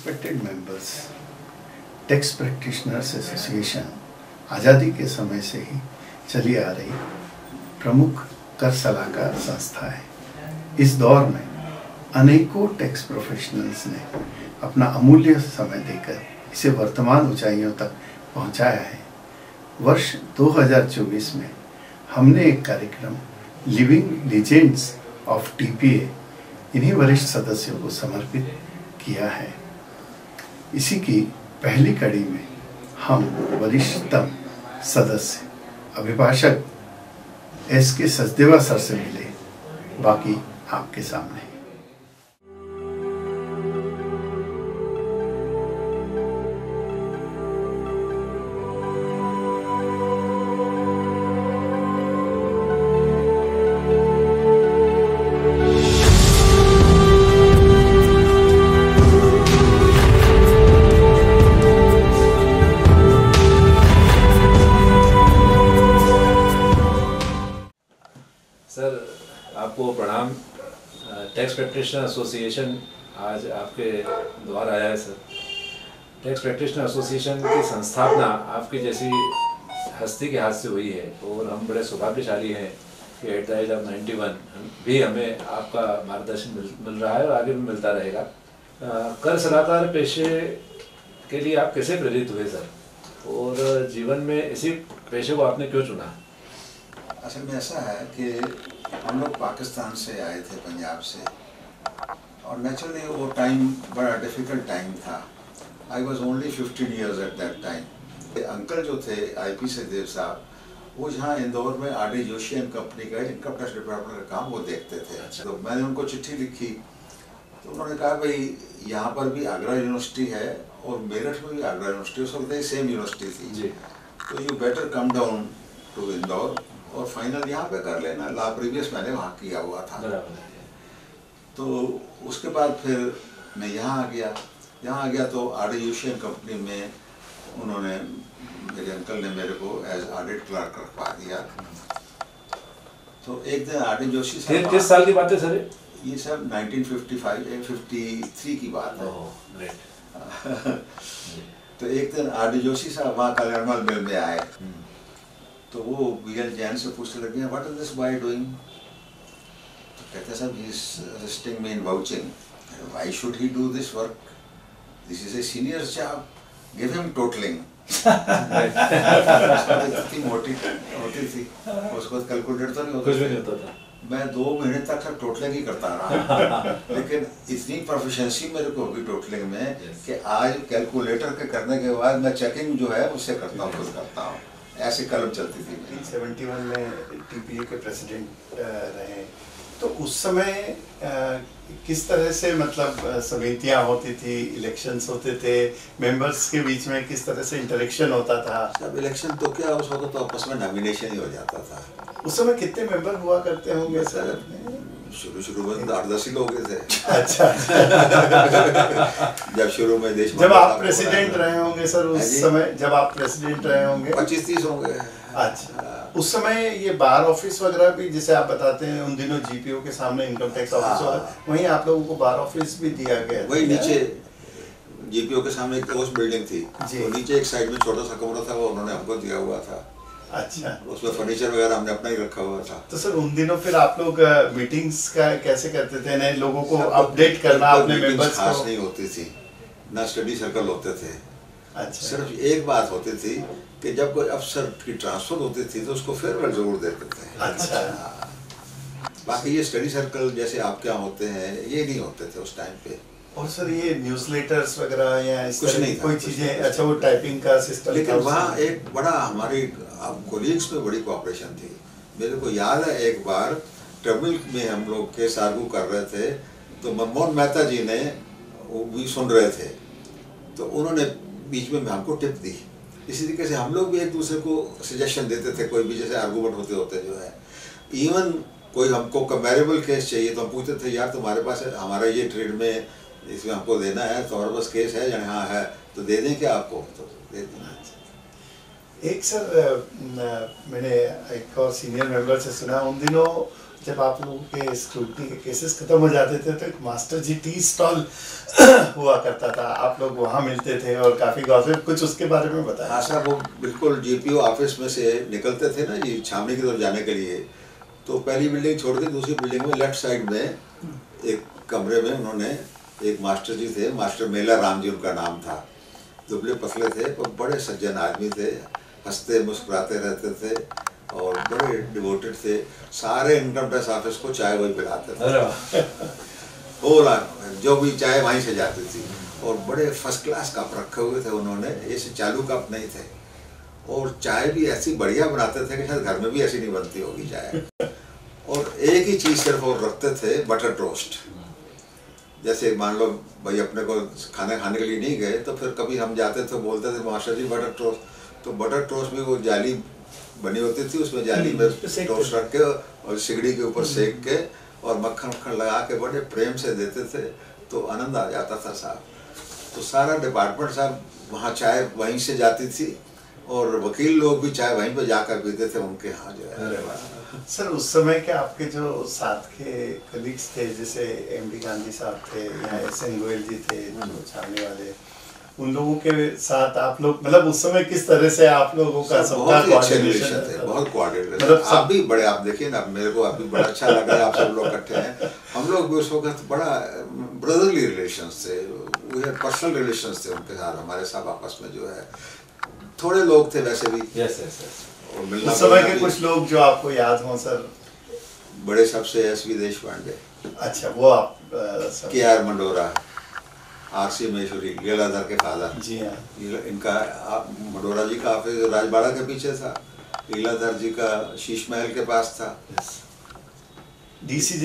Respected members, tax practitioners association आज़ादी के समय से ही चली आ रही प्रमुख कर सलाहकार संस्था है। इस दौर में अनेकों टैक्स प्रोफेशनल्स ने अपना अमूल्य समय देकर इसे वर्तमान ऊंचाइयों तक पहुंचाया है। वर्ष 2024 में हमने एक कार्यक्रम लिविंग लीजेंड्स ऑफ टीपीए इन्हीं वरिष्ठ सदस्यों को समर्पित किया है। इसी की पहली कड़ी में हम वरिष्ठतम सदस्य अभिभाषक एस.के. सचदेवा सर से मिले। बाकी आपके सामने। सर आपको प्रणाम। टैक्स प्रैक्टिशनर एसोसिएशन आज आपके द्वार आया है। सर टैक्स प्रैक्टिशनर एसोसिएशन की संस्थापना आपकी जैसी हस्ती के हाथ से हुई है और हम बड़े सौभाग्यशाली हैं कि एट द एज ऑफ 91 भी हमें आपका मार्गदर्शन मिल रहा है और आगे भी मिलता रहेगा। कर सलाहकार पेशे के लिए आप कैसे प्रेरित हुए सर, और जीवन में इसी पेशे को आपने क्यों चुना? असल में ऐसा है कि हम लोग पाकिस्तान से आए थे, पंजाब से, और नेचुरली वो टाइम बड़ा डिफ़िकल्ट टाइम था। I was only 15 years at that time. Uncle जो थे IP सचदेव साहब, वो जहाँ इंदौर में R.D. जोशी एंड कंपनी का इनकम टैक्स डिपार्टमेंट का काम वो देखते थे। तो मैंने उनको चिट्ठी लिखी तो उन्होंने कहा भाई यहाँ पर भी आगरा यूनिवर्सिटी है और मेरठ में भी आगरा यूनिवर्सिटी, उस वक्त सेम यूनिवर्सिटी थी, तो you better come down to Indore और फाइनल यहाँ पे कर लेना। ला प्रीवियस मैंने वहाँ किया हुआ था। तो उसके बाद फिर मैं यहाँ आ गया तो R.D. जोशी एंड कंपनी में उन्होंने, मेरे अंकल ने मेरे को एज ऑडिट क्लर्क रखवा दिया। तो एक दिन R.D. जोशी साहब, किस साल की बात है सर? ये सब 1953 की बात है। तो एक दिन R.D. जोशी साहब वहाँ कल्याणमल मिल में आए तो वो BL जैन से पूछने लगे, what is this boy doing? तो कहते साहब, he is assisting me in vouching. Why should he do this work? This is a senior job, give him totalling. इतनी मोटी होती थी, उसको कैलकुलेटर तो नहीं होता था। मैं 2 महीने तक सब टोटलिंग ही करता रहा। लेकिन इतनी प्रोफिशिएंसी मेरे को होगी टोटलिंग में कि आज कैलकुलेटर के करने के बाद मैं चेकिंग जो है उससे करता हूँ, खुद करता हूँ। ऐसी कलम चलती थी। 1971 में टीपीए के प्रेसिडेंट रहे, तो उस समय किस तरह से मतलब समितियाँ होती थी, इलेक्शंस होते थे, मेंबर्स के बीच में किस तरह से इंटरेक्शन होता था? अब इलेक्शन तो क्या, उस वक्त तो आपस में नॉमिनेशन ही हो जाता था। उस समय कितने मेंबर हुआ करते होंगे सर? शुरू में 8-10 ही लोग थे। अच्छा। जब शुरू में देश, जब आप प्रेसिडेंट रहे होंगे सर उस समय, जब आप प्रेसिडेंट रहे होंगे 25-30 होंगे। अच्छा, उस समय ये बार ऑफिस वगैरह भी, जैसे आप बताते हैं उन दिनों GPO के सामने इनकम टैक्स ऑफिस, वहीं आप लोगों को बार ऑफिस भी दिया गया? वही नीचे GPO के सामने एक पोस्ट बिल्डिंग थी, तो नीचे एक साइड में छोटा सा कमरा था, वो उन्होंने हमको दिया हुआ था। अच्छा, उसमें फर्नीचर वगैरह हमने अपना ही रखा हुआ था। तो सर उन दिनों फिर आप लोग मीटिंग्स का कैसे करते थे? नए लोगों को अपडेट करना अपने मेंबर्स को? खास नहीं होती थी ना, स्टडी सर्कल होते थे। अच्छा, सिर्फ एक बात होती थी कि जब कोई अफसर की ट्रांसफर होती थी तो उसको फेयरवेल जरूर देते थे। अच्छा, बाकी ये स्टडी सर्कल जैसे आपके यहाँ होते हैं ये नहीं होते थे उस टाइम पे। और सर ये न्यूज़लेटर्स वगैरह या कुछ नहीं था, कोई चीजें? अच्छा, वो टाइपिंग का सिस्टम? लेकिन वहाँ एक बड़ा हमारी कोलीग्स में बड़ी कोऑपरेशन थी। मेरे को याद है एक बार ट्रिब्यूनल में हम लोग केस आर्गू कर रहे थे तो मनमोहन मेहता जी ने वो भी सुन रहे थे, तो उन्होंने बीच में हमको टिप दी। इसी तरीके से हम लोग भी एक दूसरे को सजेशन देते थे, कोई भी जैसे आर्गूमेंट होते होते जो है। इवन कोई हमको कंपेरेबल केस चाहिए तो हम पूछते थे, यार तुम्हारे पास हमारा ये ट्रेड में इसमें हमको देना है, तुम्हारे पास केस है या हाँ है तो दे दें क्या आपको? तो दे देना। एक सर मैंने एक और सीनियर मेंबर से सुना, उन दिनों जब आप लोगों के स्क्रूटनी के केसेस खत्म हो जाते थे तो एक मास्टर जी टी स्टॉल हुआ करता था, आप लोग वहाँ मिलते थे और काफ़ी गॉसिप, कुछ उसके बारे में बताया। हाँ साहब, वो बिल्कुल जीपीओ ऑफिस में से निकलते थे ना जी छावनी की तरफ जाने के लिए, तो पहली बिल्डिंग छोड़ के दूसरी बिल्डिंग में लेफ्ट साइड में एक कमरे में उन्होंने एक मास्टर जी थे, मास्टर मेला राम जी उनका नाम था, दुबले पतले थे पर बड़े सज्जन आदमी थे, हंसते मुस्कुराते रहते थे और बड़े डिवोटेड थे। सारे इनकम टैक्स ऑफिस को चाय वही पिलाते थे, बोला जो भी चाय वहीं से जाती थी, और बड़े फर्स्ट क्लास कप रखे हुए थे उन्होंने, ऐसे चालू कप नहीं थे, और चाय भी ऐसी बढ़िया बनाते थे कि शायद घर में भी ऐसी नहीं बनती होगी चाय। और एक ही चीज़ सिर्फ और रखते थे, बटर टोस्ट। जैसे मान लो भाई अपने को खाना खाने के लिए नहीं गए तो फिर कभी हम जाते थे, बोलते थे मास्टर जी बटर टोस्ट, तो बटर टोस्ट में वो जाली बनी होती थी, उसमें जाली में टोस्ट रख के और सिगड़ी के ऊपर सेक के और मक्खन वक्खन लगा के बड़े प्रेम से देते थे, तो आनंद आ जाता था साहब। तो सारा डिपार्टमेंट साहब वहाँ चाय वहीं से जाती थी और वकील लोग भी चाय वहीं पे जाकर पीते थे उनके यहाँ जो है। अरे वाह सर, उस समय के आपके जो साथ के कलीग्स थे, जैसे एमडी गांधी साहब थे या एस.एन. गोयल जी थे जो छावनी वाले, उन लोगों के साथ आप लोग मतलब उस समय किस तरह से आप लोगों का सबका कोऑर्डिनेशन थे, बहुत कोऑर्डिनेशन मतलब आप भी बड़े, आप देखिए ना, मेरे को अभी बड़ा अच्छा लगा आप सब लोग इकट्ठे हैं। हम लोग भी उस वक्त बड़ा ब्रदरली रिलेशंस थे, पर्सनल रिलेशंस थे उनके साथ हमारे सब आपस में जो है। थोड़े लोग थे वैसे भी, यस यस यस, और मिलना उस समय के कुछ लोग जो आपको याद हो सर? बड़े सबसे एस.वी. देशपांडे, अच्छा वो आप के.आर. मंडोरा, आर.सी. महेश्वरी, लीलाधर के फादर जी हाँ, इनका मंडोरा जी का ऑफिस राजबाड़ा के पीछे था, लीलाधर जी का शीश महल के पास था, डीसी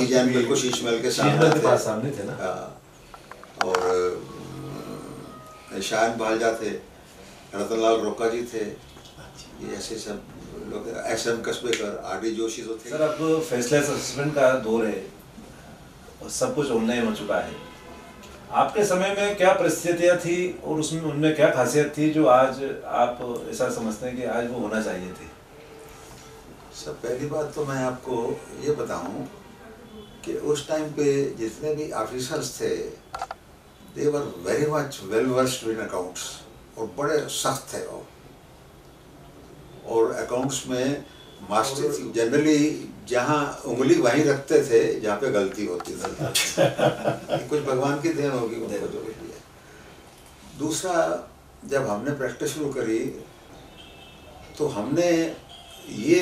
जैन बिल्कुल शीश महल के सामने थे ना, और शायन भालजा थे, रतनलाल रोका जी थे, ये ऐसे सब लोग, एस.एम. कसबेकर, आर.डी. जोशी तो थे। सर अब फेसलेस असेसमेंट का दौर है और सब कुछ ऑनलाइन हो चुका है, आपके समय में क्या परिस्थितियाँ थी और उसमें उनमें क्या खासियत थी जो आज आप ऐसा समझते हैं कि आज वो होना चाहिए थी? सब पहली बात तो मैं आपको ये बताऊं कि उस टाइम पे जितने भी ऑफिसर्स थे, they were very much well versed in accounts, और बड़े सख्त थे वो, और अकाउंट्स में मास्टर जनरली जहाँ उंगली वहीं रखते थे जहाँ पे गलती होती थी। कुछ भगवान की देन होगी उनको जो भी है। दूसरा, जब हमने प्रैक्टिस शुरू करी तो हमने ये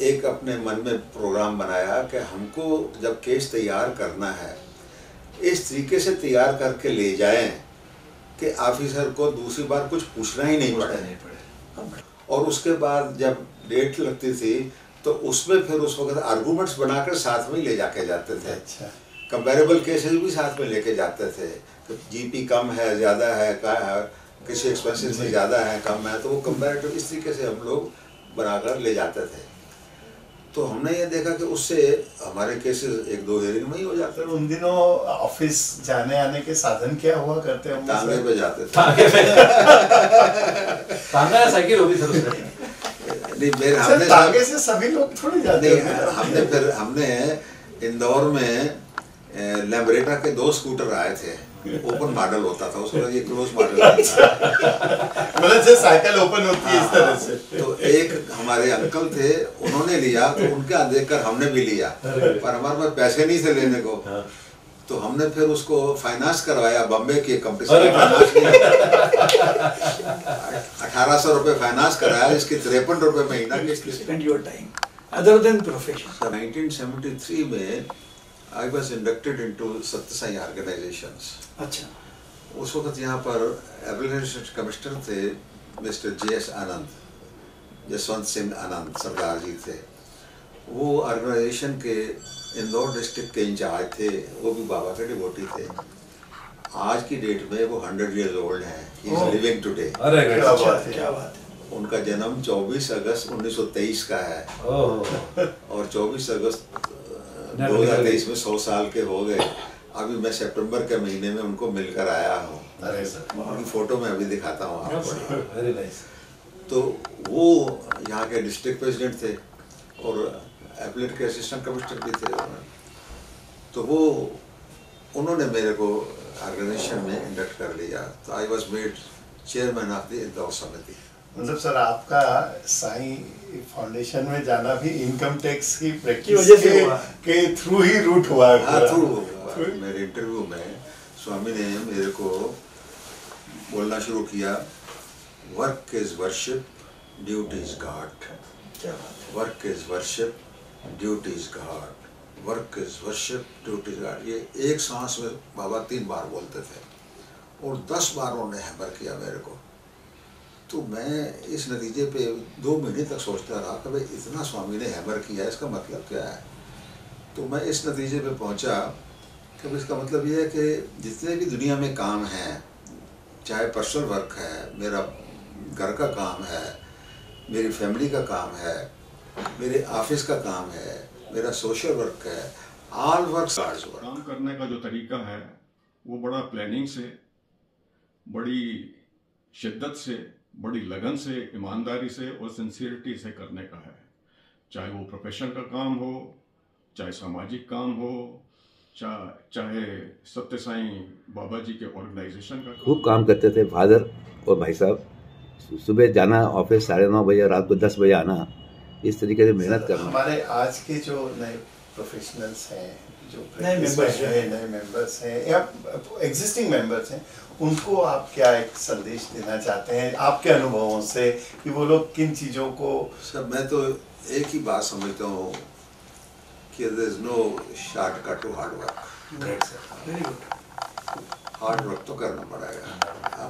एक अपने मन में प्रोग्राम बनाया कि हमको जब केस तैयार करना है इस तरीके से तैयार करके ले जाएं कि ऑफिसर को दूसरी बार कुछ पूछना ही नहीं पड़े। और उसके बाद जब डेट लगती थी तो उसमें फिर उस वक्त आर्गूमेंट्स बनाकर साथ में ले जाके जाते थे। अच्छा, कंपेरेबल केसेस भी साथ में लेके जाते थे, तो जीपी कम है ज़्यादा है, क्या है, किसी एक्सपेंसेस में ज़्यादा है कम है, तो वो कंपेरेटिव इस तरीके से हम लोग बनाकर ले जाते थे। तो हमने ये देखा कि उससे हमारे केसेस 1-2 हेयरिंग में ही हो जाते थे। उन दिनों ऑफिस जाने आने के साधन क्या हुआ करते हैं? टांगे पे जाते थे। टांगा या साइकिल होगी सर उसमें? नहीं, मेरे हमने टांगे से सभी लोग थोड़ी जाते हैं। हमने इंदौर में लैम्ब्रेटा के 2 स्कूटर आए थे, ओपन मॉडल होता था उसका, ये क्लोज मॉडल था, मतलब जैसे साइकिल ओपन होती है इस तरह से। तो एक हमारे अंकल थे, उन्होंने लिया तो उनका देखकर हमने भी लिया, पर हमारे पास पैसे नहीं थे लेने को, तो हमने फिर उसको फाइनेंस करवाया, बॉम्बे की कंपनी से फाइनेंस किया, 1800 रुपये फाइनेंस कराया, इसके 53 रुपये महीना की। Spend your time other than profession. 1973 में I was inducted into सत्य साई ऑर्गेनाइजेशंस। अच्छा, उस वक्त यहाँ पर एडमिनिस्ट्रेटिव कमिश्नर थे मिस्टर J.S. आनंद, जसवंत सिंह आनंद सरदार जी थे। वो ऑर्गेनाइजेशन के इंदौर डिस्ट्रिक्ट के इंचार्ज थे, वो भी बाबा के डिवोटी थे। आज की डेट में वो 100 years old हैं, ही इज लिविंग टुडे। अरे क्या बात है, क्या बात है। उनका जन्म 24 अगस्त 1923 का है, और 24 अगस्त 2023 में 100 साल के हो गए। अभी मैं सितंबर के महीने में उनको मिलकर आया हूँ, उनकी फोटो में अभी दिखाता हूँ आपको। Very nice. तो वो यहाँ के डिस्ट्रिक्ट प्रेसिडेंट थे, और एप्लेट के असिस्टेंट कमिश्नर भी थे। तो वो उन्होंने मेरे को ऑर्गेनाइजेशन में इंडक्ट कर लिया। तो I was made chairman of the Indore समिति। मतलब सर आपका साई फाउंडेशन में जाना भी इनकम टैक्स की की प्रैक्टिस वजह से हुआ। के थ्रू ही रूट हुआ है हाँ, पूरा। थ्रू मेरे इंटरव्यू में स्वामी ने मेरे को बोलना शुरू किया, work is worship, duty is God. क्या बात है। Work is worship, duty is God. Work is worship, duty is God. ये एक सांस में बाबा 3 बार बोलते थे और 10 बार उन्होंने हैमर किया मेरे को। तो मैं इस नतीजे पे 2 महीने तक सोचता रहा कि भाई इतना स्वामी ने हैमर किया, इसका मतलब क्या है। तो मैं इस नतीजे पे पहुंचा कि इसका मतलब ये है कि जितने भी दुनिया में काम हैं, चाहे पर्सनल वर्क है, मेरा घर का काम है, मेरी फैमिली का काम है, मेरे ऑफिस का काम है, मेरा सोशल वर्क है, ऑल वर्क गार्ड्स वर्क। काम करने का जो तरीका है वो बड़ा प्लानिंग से, बड़ी शिद्दत से, बड़ी लगन से, ईमानदारी से और सिंसियरिटी से करने का है। चाहे वो प्रोफेशन का काम हो, चाहे सामाजिक काम हो, चाहे सत्य साईं बाबा जी के ऑर्गेनाइजेशन का खूब काम करते थे फादर और भाई साहब। सुबह जाना ऑफिस 9:30 बजे, रात को 10 बजे आना, इस तरीके से मेहनत करना। हमारे आज के जो नए प्रोफेशनल्स हैं, जो नए मेंबर्स हैं या एग्जिस्टिंग मेंबर्स हैं, उनको आप क्या एक संदेश देना चाहते हैं आपके अनुभवों से कि वो लोग किन चीज़ों को। सर मैं तो एक ही बात समझता हूँ कि there is no shortcut to hard work. Very good. Hard work तो करना पड़ेगा।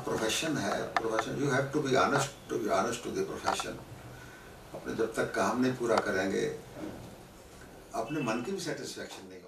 प्रोफेशन है, profession you have to be honest to the profession. अपने जब तक काम नहीं पूरा करेंगे अपने मन की भी सेटिस्फेक्शन नहीं होगी।